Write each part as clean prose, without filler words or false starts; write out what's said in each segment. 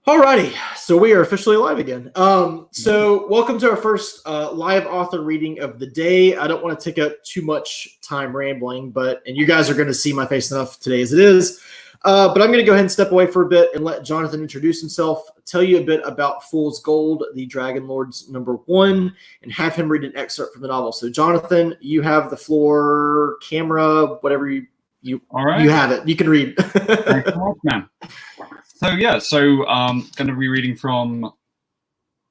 Alrighty, so we are officially live again. So welcome to our first live author reading of the day. I don't want to take up too much time rambling, and you guys are going to see my face enough today as it is. But I'm going to go ahead and step away for a bit and let Jonathan introduce himself, tell you a bit about Fool's Gold, the Dragon Lord's #1, and have him read an excerpt from the novel. So, Jonathan, you have the floor, camera, whatever you have it. You can read. Thanks so much, man. Going to be reading from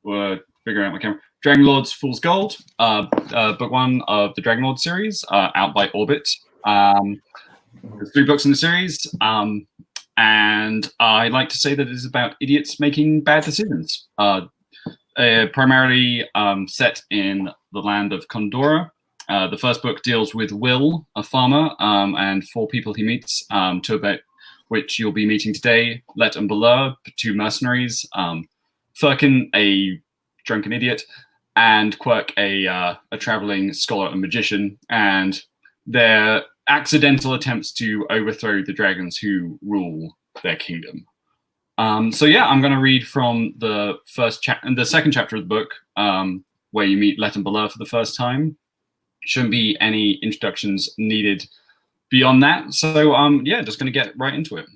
figuring out my camera. Dragon Lord's Fool's Gold, book 1 of the Dragon Lord series, out by Orbit. There's 3 books in the series, and I like to say that it is about idiots making bad decisions. Primarily set in the land of Condora. The first book deals with Will, a farmer, and 4 people he meets, 2 about which you'll be meeting today: Let and Balur, 2 mercenaries, Firkin, a drunken idiot, and Quirk, a traveling scholar and magician, and their accidental attempts to overthrow the dragons who rule their kingdom. I'm going to read from the second chapter of the book, where you meet Let and Balur for the first time. Shouldn't be any introductions needed beyond that. Just going to get right into it.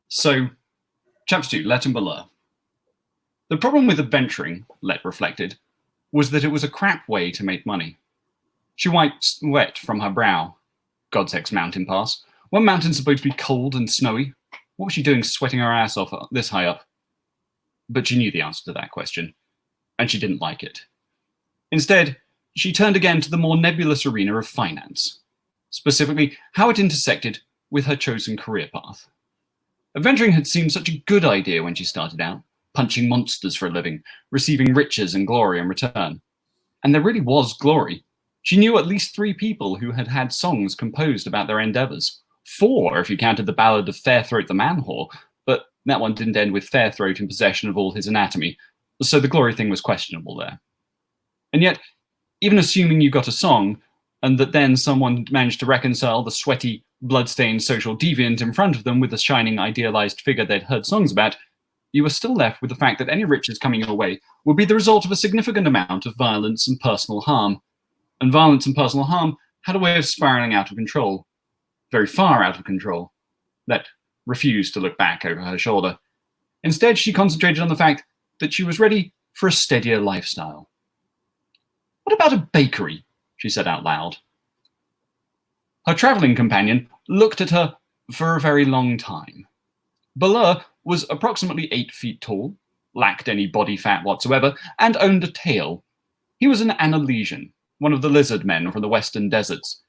So, chapter 2, Let and Balur. The problem with adventuring, Let reflected, was that it was a crap way to make money. She wiped sweat from her brow. God's ex mountain pass. One mountain supposed to be cold and snowy? What was she doing sweating her ass off this high up? But she knew the answer to that question, and she didn't like it. Instead, she turned again to the more nebulous arena of finance, specifically how it intersected with her chosen career path. Adventuring had seemed such a good idea when she started out, punching monsters for a living, receiving riches and glory in return. And there really was glory. She knew at least 3 people who had had songs composed about their endeavors. 4 if you counted the ballad of Fairthroat the Man-Whore, but that one didn't end with Fairthroat in possession of all his anatomy, so the glory thing was questionable there. And yet, even assuming you got a song, and that then someone managed to reconcile the sweaty, blood-stained social deviant in front of them with the shining, idealized figure they'd heard songs about, you were still left with the fact that any riches coming your way would be the result of a significant amount of violence and personal harm. And violence and personal harm had a way of spiraling out of control. Very far out of control. Let refused to look back over her shoulder. Instead, she concentrated on the fact that she was ready for a steadier lifestyle. "What about a bakery?" she said out loud. Her traveling companion looked at her for a very long time. Balur was approximately 8 feet tall, lacked any body fat whatsoever, and owned a tail. He was an Analesian, one of the lizard men from the western deserts.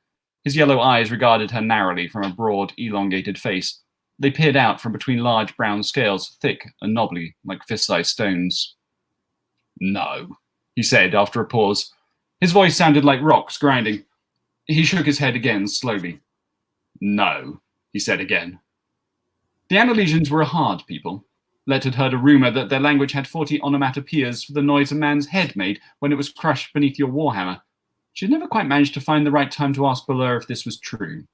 His yellow eyes regarded her narrowly from a broad, elongated face. They peered out from between large brown scales, thick and knobbly, like fist-sized stones. "No," he said after a pause. His voice sounded like rocks grinding. He shook his head again, slowly. "No," he said again. The Analesians were a hard people. Let had heard a rumor that their language had 40 onomatopoeias for the noise a man's head made when it was crushed beneath your warhammer. She had never quite managed to find the right time to ask Balur if this was true.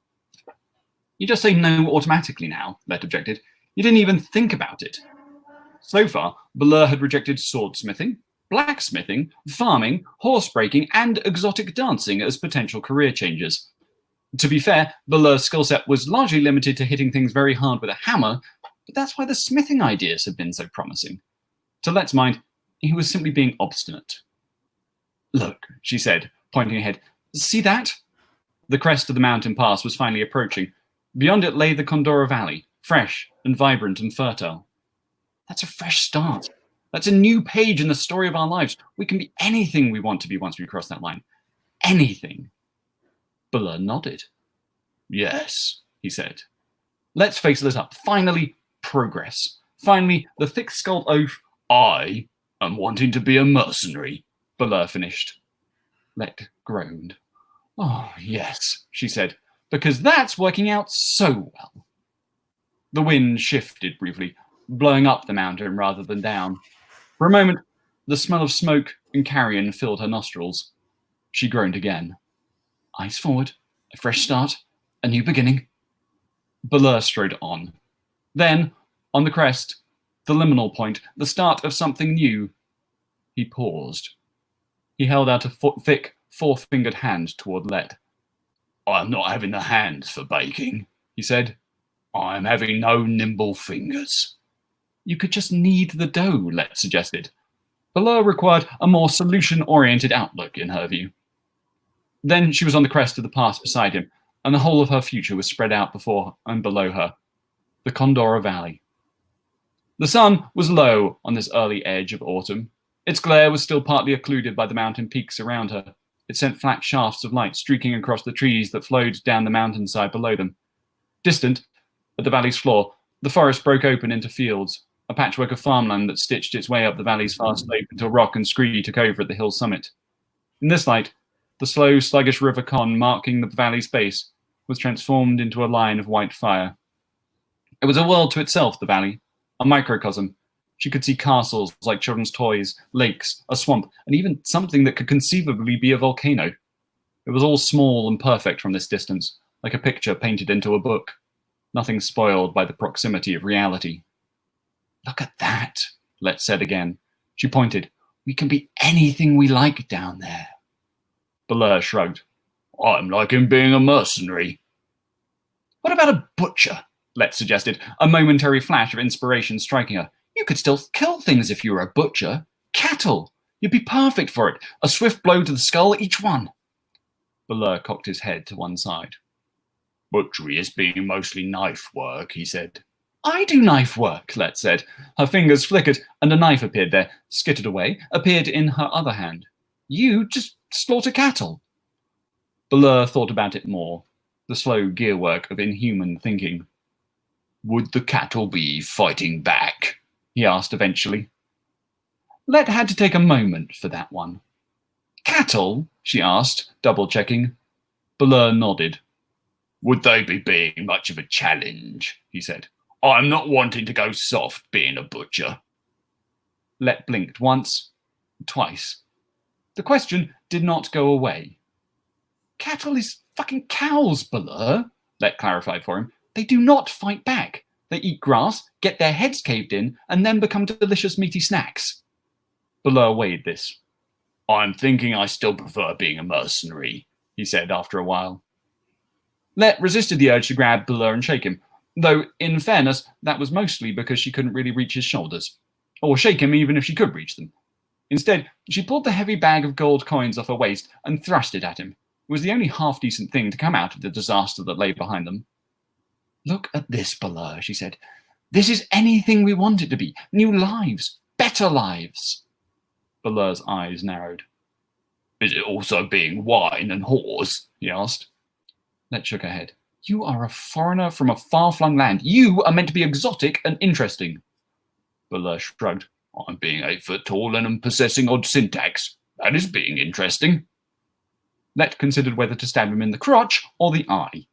"You just say no automatically now," Let objected. "You didn't even think about it." So far, Balur had rejected swordsmithing, blacksmithing, farming, horsebreaking, and exotic dancing as potential career changes. To be fair, Balur's skill set was largely limited to hitting things very hard with a hammer, but that's why the smithing ideas had been so promising. To Let's mind, he was simply being obstinate. "Look," she said, pointing ahead. "See that?" The crest of the mountain pass was finally approaching. Beyond it lay the Condora Valley, fresh and vibrant and fertile. "That's a fresh start. That's a new page in the story of our lives. We can be anything we want to be once we cross that line. Anything." Balur nodded. "Yes," he said. Let's face lit up. Finally, progress. Finally, the thick-skulled oath, "I am wanting to be a mercenary," Balur finished. Let groaned. "Oh, yes," she said, "because that's working out so well." The wind shifted briefly, blowing up the mountain rather than down. For a moment, the smell of smoke and carrion filled her nostrils. She groaned again. Eyes forward, a fresh start, a new beginning. Balur strode on. Then, on the crest, The liminal point, the start of something new. He paused. He held out a thick, four-fingered hand toward Let. I'm not having the hands for baking, he said. I'm having no nimble fingers. You could just knead the dough, Let suggested. Below required a more solution-oriented outlook, in her view. Then she was on the crest of the pass beside him, and the whole of her future was spread out before and below her. The Condora Valley. The sun was low on this early edge of autumn. Its glare was still partly occluded by the mountain peaks around her. It sent flat shafts of light streaking across the trees that flowed down the mountainside below them. Distant, at the valley's floor, the forest broke open into fields, a patchwork of farmland that stitched its way up the valley's far slope until rock and scree took over at the hill's summit. In this light, the slow, sluggish River Con marking the valley's base was transformed into a line of white fire. It was a world to itself, the valley, a microcosm. She could see castles like children's toys, lakes, a swamp, and even something that could conceivably be a volcano. It was all small and perfect from this distance, like a picture painted into a book, nothing spoiled by the proximity of reality. Look at that, Let said again. She pointed. We can be anything we like down there. Balleur shrugged. I'm liking being a mercenary. What about a butcher? Let suggested, a momentary flash of inspiration striking her. You could still kill things if you were a butcher. Cattle. You'd be perfect for it. A swift blow to the skull, each one. Balleur cocked his head to one side. Butchery is being mostly knife work, he said. I do knife work, Let said. Her fingers flickered, and a knife appeared there, skittered away, appeared in her other hand. You just slaughter cattle. Balleur thought about it more, the slow gearwork of inhuman thinking. Would the cattle be fighting back? He asked eventually. Let had to take a moment for that one. Cattle? She asked, double-checking. Balleur nodded. Would they be being much of a challenge? He said. I'm not wanting to go soft being a butcher. Let blinked once, twice. The question did not go away. Cattle is fucking cows, Balleur, Let clarified for him. They do not fight back. They eat grass, get their heads caved in, and then become delicious meaty snacks. Balleur weighed this. I'm thinking I still prefer being a mercenary, he said after a while. Let resisted the urge to grab Balleur and shake him, though, in fairness, that was mostly because she couldn't really reach his shoulders, or shake him even if she could reach them. Instead, she pulled the heavy bag of gold coins off her waist and thrust it at him. It was the only half-decent thing to come out of the disaster that lay behind them. Look at this, Balleur, she said. This is anything we want it to be. New lives. Better lives. Balleur's eyes narrowed. Is it also being wine and whores? He asked. Let shook her head. You are a foreigner from a far-flung land. You are meant to be exotic and interesting. Balleur shrugged. I'm being 8 foot tall and am possessing odd syntax. That is being interesting. Let considered whether to stab him in the crotch or the eye.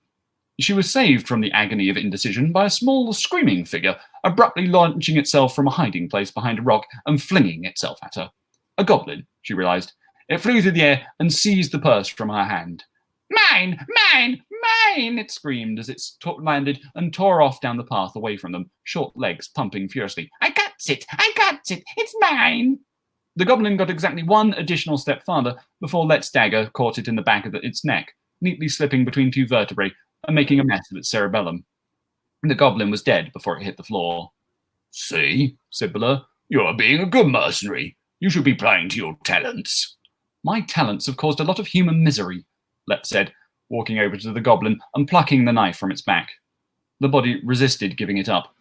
She was saved from the agony of indecision by a small, screaming figure abruptly launching itself from a hiding place behind a rock and flinging itself at her. A goblin, she realized. It flew through the air and seized the purse from her hand. Mine! Mine! Mine! It screamed as it landed and tore off down the path away from them, short legs pumping furiously. I got it! I got it! It's mine! The goblin got exactly one additional step farther before Let's dagger caught it in the back of its neck, neatly slipping between two vertebrae and making a mess of its cerebellum. The goblin was dead before it hit the floor. See, said Balleur, you are being a good mercenary. You should be playing to your talents. My talents have caused a lot of human misery, Let said, walking over to the goblin and plucking the knife from its back. The body resisted giving it up.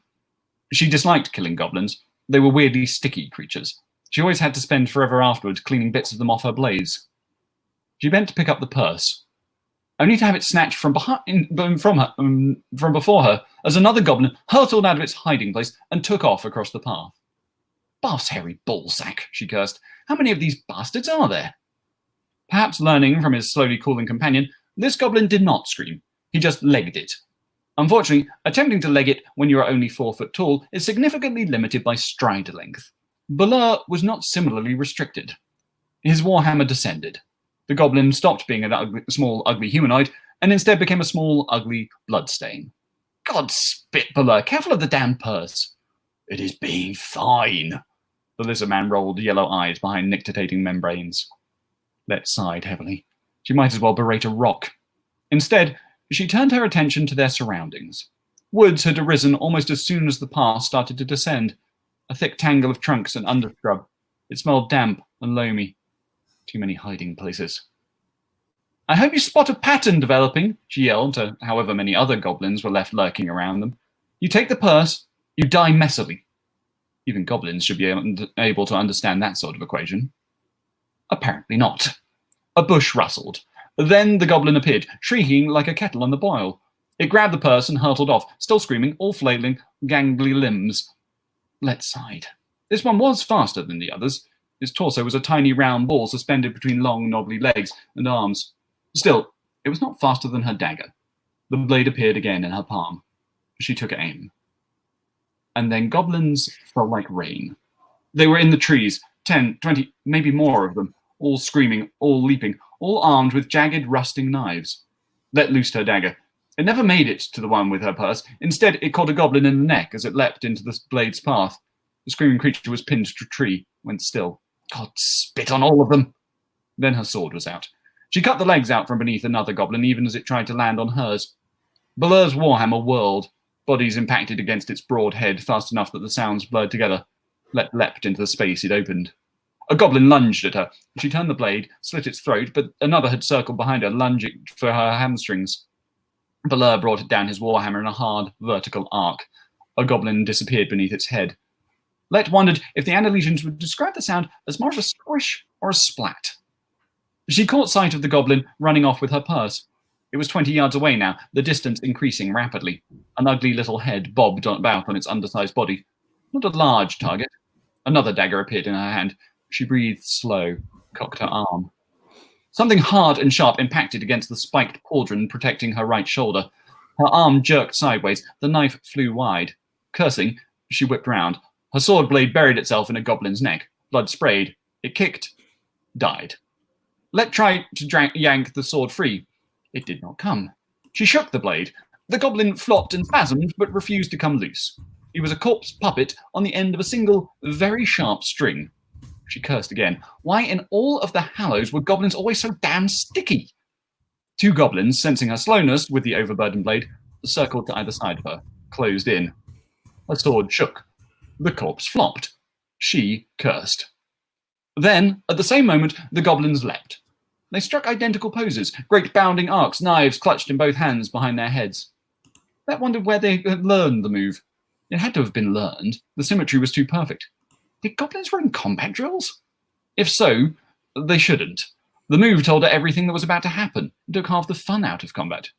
She disliked killing goblins. They were weirdly sticky creatures. She always had to spend forever afterwards cleaning bits of them off her blades. She bent to pick up the purse, only to have it snatched from before her as another goblin hurtled out of its hiding place and took off across the path. Bath's hairy ballsack, she cursed. How many of these bastards are there? Perhaps learning from his slowly cooling companion, this goblin did not scream. He just legged it. Unfortunately, attempting to leg it when you are only 4 foot tall is significantly limited by stride length. Balleur was not similarly restricted. His warhammer descended. The goblin stopped being a small, ugly humanoid and instead became a small, ugly bloodstain. God spit, Balleur, careful of the damn purse. It is being fine. The lizard man rolled yellow eyes behind nictitating membranes. Let sighed heavily. She might as well berate a rock. Instead, she turned her attention to their surroundings. Woods had arisen almost as soon as the path started to descend. A thick tangle of trunks and underscrub. It smelled damp and loamy. Too many hiding places. I hope you spot a pattern developing, she yelled to however many other goblins were left lurking around them. You take the purse, you die messily. Even goblins should be able to understand that sort of equation. Apparently not. A bush rustled. Then the goblin appeared, shrieking like a kettle on the boil. It grabbed the purse and hurtled off, still screaming, all flailing, gangly limbs. Let sighed. This one was faster than the others. His torso was a tiny round ball suspended between long, knobbly legs and arms. Still, it was not faster than her dagger. The blade appeared again in her palm. She took aim. And then goblins felt like rain. They were in the trees, 10, 20, maybe more of them, all screaming, all leaping, all armed with jagged, rusting knives. Let loosed her dagger. It never made it to the one with her purse. Instead, it caught a goblin in the neck as it leapt into the blade's path. The screaming creature was pinned to a tree, went still. God, spit on all of them! Then her sword was out. She cut the legs out from beneath another goblin, even as it tried to land on hers. Balur's warhammer whirled. Bodies impacted against its broad head fast enough that the sounds blurred together. Let leapt into the space it opened. A goblin lunged at her. She turned the blade, slit its throat, but another had circled behind her, lunging for her hamstrings. Balur brought it down his warhammer in a hard, vertical arc. A goblin disappeared beneath its head. Let wondered if the Annalesians would describe the sound as more of a squish or a splat. She caught sight of the goblin running off with her purse. It was 20 yards away now, the distance increasing rapidly. An ugly little head bobbed about on its undersized body. Not a large target. Another dagger appeared in her hand. She breathed slow, cocked her arm. Something hard and sharp impacted against the spiked pauldron protecting her right shoulder. Her arm jerked sideways. The knife flew wide. Cursing, she whipped round. Her sword blade buried itself in a goblin's neck. Blood sprayed. It kicked. Died. Let tried to yank the sword free. It did not come. She shook the blade. The goblin flopped and spasmed, but refused to come loose. He was a corpse puppet on the end of a single, very sharp string. She cursed again. Why in all of the Hallows were goblins always so damn sticky? Two goblins, sensing her slowness with the overburdened blade, circled to either side of her, closed in. Her sword shook. The corpse flopped. She cursed. Then, at the same moment, the goblins leapt. They struck identical poses, great bounding arcs, knives clutched in both hands behind their heads. Let wondered where they had learned the move. It had to have been learned. The symmetry was too perfect. Did goblins run combat drills? If so, they shouldn't. The move told her everything that was about to happen and took half the fun out of combat.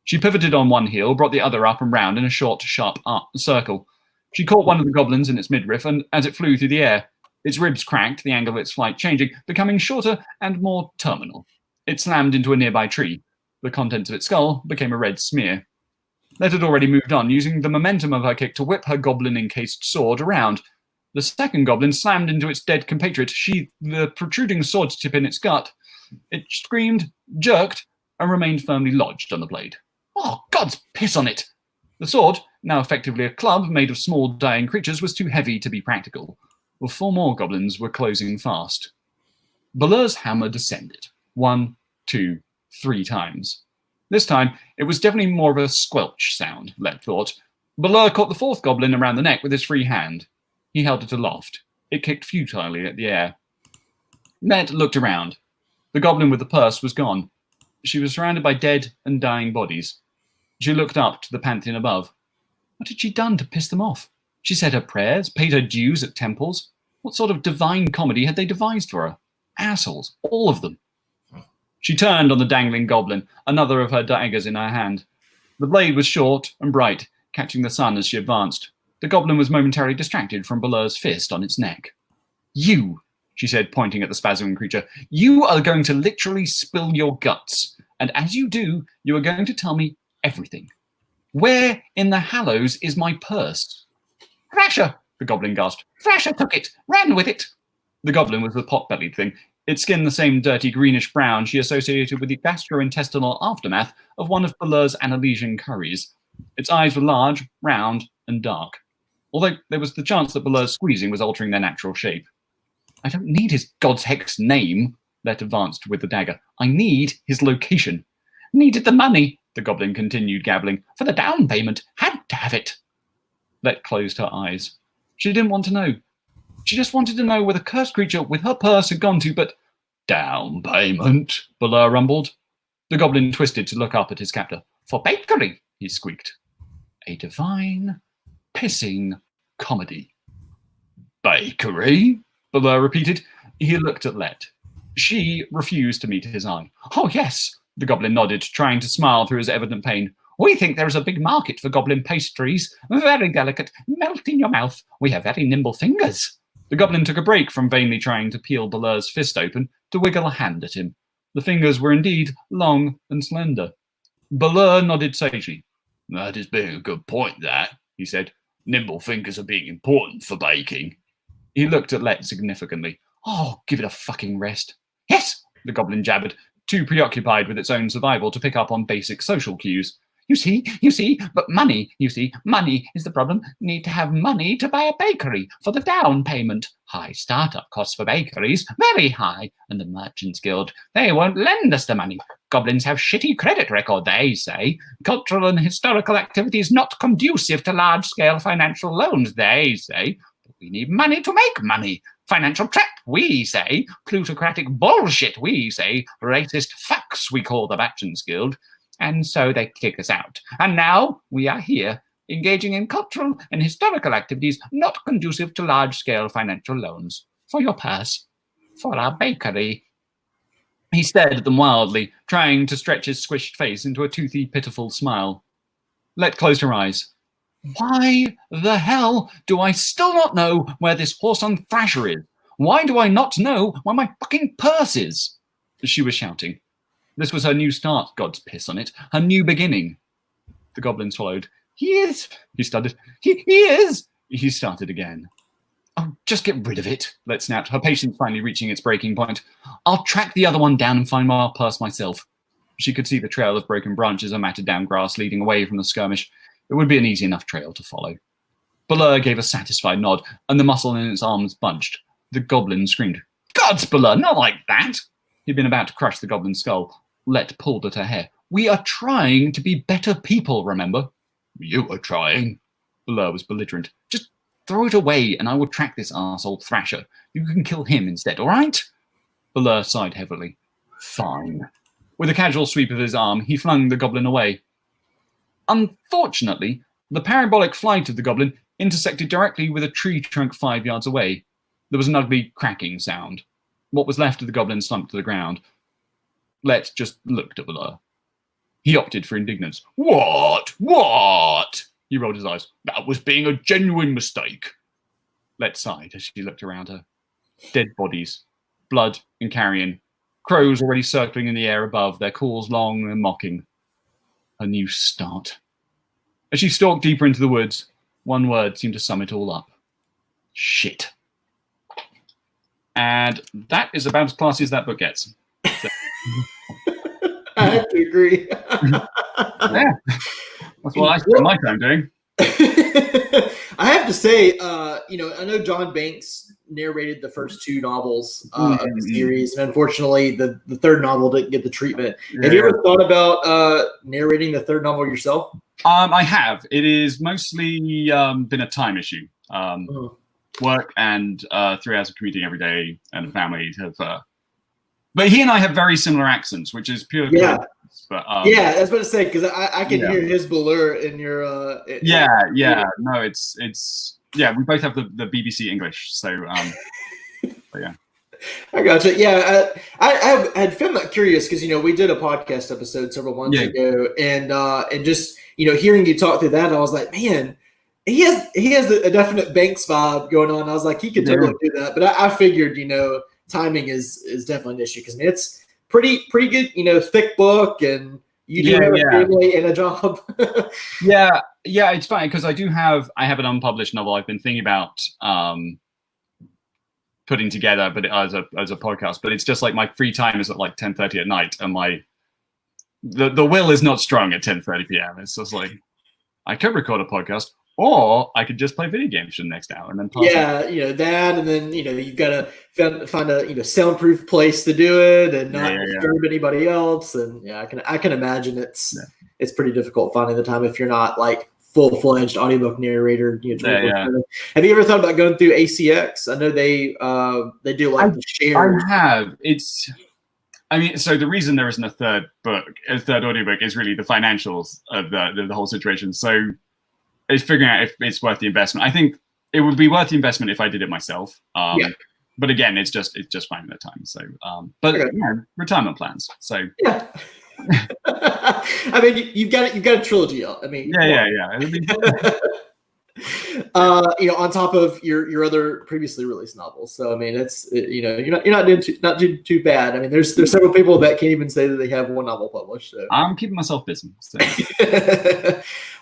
She pivoted on one heel, brought the other up and round in a short, sharp circle. She caught one of the goblins in its midriff, and as it flew through the air, its ribs cracked, the angle of its flight changing, becoming shorter and more terminal. It slammed into a nearby tree. The contents of its skull became a red smear. Let had already moved on, using the momentum of her kick to whip her goblin-encased sword around. The second goblin slammed into its dead compatriot, sheathed the protruding sword tip in its gut. It screamed, jerked, and remained firmly lodged on the blade. Oh, God's piss on it! The sword, now effectively a club made of small dying creatures, was too heavy to be practical. Well, 4 more goblins were closing fast. Balur's hammer descended. 1, 2, 3 times. This time, it was definitely more of a squelch sound, Let thought. Balur caught the 4th goblin around the neck with his free hand. He held it aloft. It kicked futilely at the air. Let looked around. The goblin with the purse was gone. She was surrounded by dead and dying bodies. She looked up to the pantheon above. What had she done to piss them off? She said her prayers, paid her dues at temples. What sort of divine comedy had they devised for her? Assholes, all of them. She turned on the dangling goblin, another of her daggers in her hand. The blade was short and bright, catching the sun as she advanced. The goblin was momentarily distracted from Balur's fist on its neck. You, she said, pointing at the spasming creature, you are going to literally spill your guts. And as you do, you are going to tell me everything. Where in the Hallows is my purse? Thrasher, the goblin gasped. Thrasher took it, ran with it. The goblin was the pot-bellied thing. Its skin the same dirty greenish brown she associated with the gastrointestinal aftermath of one of Balur's Annalesian curries. Its eyes were large, round, and dark. although there was the chance that Blur's squeezing was altering their natural shape. I don't need his god's hex name, Let advanced with the dagger. I need his location. Needed the money, the goblin continued gabbling. For the down payment. Had to have it. Let closed her eyes. She didn't want to know. She just wanted to know where the cursed creature with her purse had gone to, but down payment, Blur rumbled. The goblin twisted to look up at his captor. For bakery, he squeaked. A divine, pissing comedy. Bakery? Blur repeated. He looked at Let. She refused to meet his eye. Oh, yes, the goblin nodded, trying to smile through his evident pain. We think there is a big market for goblin pastries. Very delicate, melt in your mouth. We have very nimble fingers. The goblin took a break from vainly trying to peel Blur's fist open to wiggle a hand at him. The fingers were indeed long and slender. Blur nodded sagely. That is being a good point, that, he said. Nimble fingers are being important for baking. He looked at Let significantly. Oh, give it a fucking rest. Yes, the goblin jabbered, too preoccupied with its own survival to pick up on basic social cues. You see, but money is the problem. Need to have money to buy a bakery for the down payment. High startup costs for bakeries, very high. And the Merchants Guild, they won't lend us the money. Goblins have shitty credit record, they say. Cultural and historical activities not conducive to large-scale financial loans, they say. But we need money to make money. Financial trap, we say. Plutocratic bullshit, we say. Racist fucks, we call the Merchants Guild. And so they kick us out. And now we are here, engaging in cultural and historical activities not conducive to large-scale financial loans. For your purse. For our bakery. He stared at them wildly, trying to stretch his squished face into a toothy, pitiful smile. Let closed her eyes. Why the hell do I still not know where this horse on Thrasher is? Why do I not know where my fucking purse is? She was shouting. This was her new start, God's piss on it. Her new beginning. The goblin swallowed. He is, he stuttered. He is. He started again. Oh, just get rid of it, Let snapped, her patience finally reaching its breaking point. I'll track the other one down and find my purse myself. She could see the trail of broken branches and matted down grass leading away from the skirmish. It would be an easy enough trail to follow. Blur gave a satisfied nod, and the muscle in its arms bunched. The goblin screamed. Gods, Blur, not like that! He'd been about to crush the goblin's skull. Let pulled at her hair. We are trying to be better people, remember? You are trying. Blur was belligerent. Just throw it away, and I will track this arsehole Thrasher. You can kill him instead, all right? Blur sighed heavily. Fine. With a casual sweep of his arm, he flung the goblin away. Unfortunately, the parabolic flight of the goblin intersected directly with a tree trunk 5 yards away. There was an ugly cracking sound. What was left of the goblin slumped to the ground. Let just looked at Blur. He opted for indignance. What? He rolled his eyes. That was being a genuine mistake. Let sighed as she looked around her. Dead bodies. Blood and carrion. Crows already circling in the air above, their calls long and mocking. A new start. As she stalked deeper into the woods, one word seemed to sum it all up. Shit. And that is about as classy as that book gets. So. I have to agree. Yeah. That's what I spend my time doing. I have to say, I know John Banks narrated the first two novels of the series, and unfortunately, the third novel didn't get the treatment. Yeah. Have you ever thought about narrating the third novel yourself? I have. It is mostly been a time issue. Work and 3 hours of commuting every day, and family have. But he and I have very similar accents, which is pure. Yeah. But, yeah, I was about to say because I can hear his blur in your. No, it's we both have the BBC English, so but yeah. I gotcha. Yeah, I had found that curious because we did a podcast episode several months ago, and just hearing you talk through that, I was like, man, he has a definite Banks vibe going on. I was like, he could totally do that, but I figured timing is definitely an issue because it's pretty good, thick book, and you do have a family and a job. yeah, it's funny because I have an unpublished novel I've been thinking about putting together, but as a podcast. But it's just like my free time is at like 10:30 at night, and the will is not strong at 10:30 p.m. It's just like I could record a podcast, Or I could just play video games for the next hour and then pass Yeah, that, and then you've got to find a soundproof place to do it and not disturb anybody else. And yeah, I can imagine it's pretty difficult finding the time if you're not like full-fledged audiobook narrator. Have you ever thought about going through ACX? I know they do like the share. I have. So the reason there isn't a third audiobook is really the financials of the whole situation. So it's figuring out if it's worth the investment. I think it would be worth the investment if I did it myself. But again, it's just finding the time. So, retirement plans. So yeah. I mean, you've got a trilogy out. I mean, on top of your other previously released novels. So I mean, it's you're not doing too bad. I mean, there's several people that can't even say that they have one novel published. So. I'm keeping myself busy. So.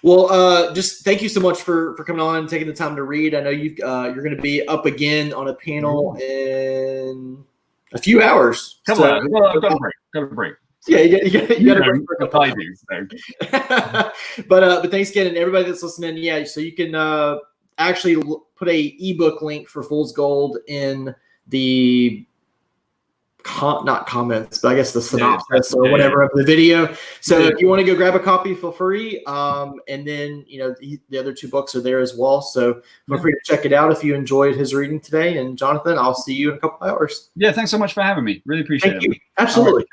Well, just thank you so much for coming on and taking the time to read. I know you're going to be up again on a panel in a few hours. I've got a break. Yeah, you got to break for a couple I do. So. But thanks again, and everybody that's listening. Yeah, so you can actually put a ebook link for Fool's Gold in the not comments, but I guess the synopsis or whatever of the video. So if you want to go grab a copy, feel free. And then the other two books are there as well. So feel free to check it out if you enjoyed his reading today. And Jonathan, I'll see you in a couple hours. Yeah, thanks so much for having me. Really appreciate it. Thank you. Absolutely.